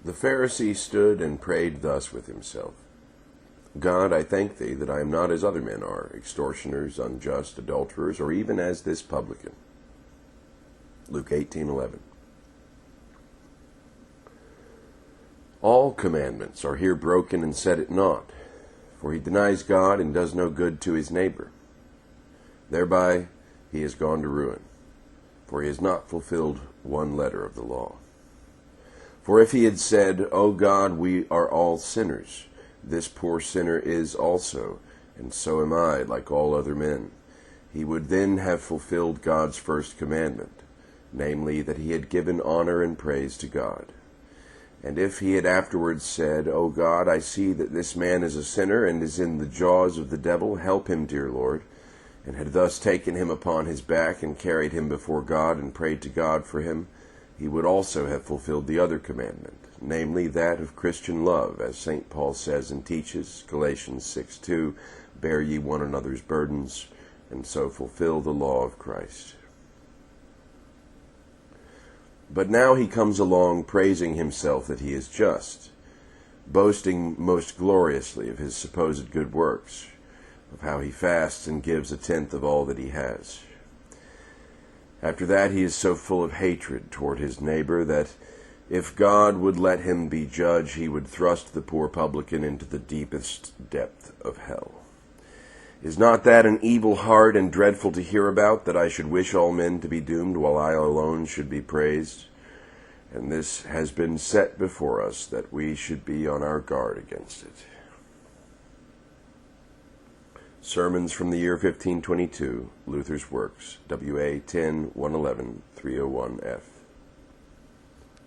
The Pharisee stood and prayed thus with himself: God, I thank thee that I am not as other men are, extortioners, unjust, adulterers, or even as this publican. Luke 18:11. All commandments are here broken and set at naught, for he denies God and does no good to his neighbor. Thereby he has gone to ruin, for he has not fulfilled one letter of the law. For if he had said, O God, we are all sinners, this poor sinner is also, and so am I, like all other men, he would then have fulfilled God's first commandment, namely, that he had given honor and praise to God. And if he had afterwards said, O God, I see that this man is a sinner and is in the jaws of the devil, help him, dear Lord, and had thus taken him upon his back and carried him before God and prayed to God for him, he would also have fulfilled the other commandment, namely that of Christian love, as St. Paul says and teaches, Galatians 6:2, bear ye one another's burdens, and so fulfill the law of Christ. But now he comes along praising himself that he is just, boasting most gloriously of his supposed good works, of how he fasts and gives a tenth of all that he has. After that, he is so full of hatred toward his neighbor that if God would let him be judge, he would thrust the poor publican into the deepest depth of hell. Is not that an evil heart and dreadful to hear about, that I should wish all men to be doomed while I alone should be praised? And this has been set before us, that we should be on our guard against it. Sermons from the year 1522, Luther's Works, WA 10 111 301F.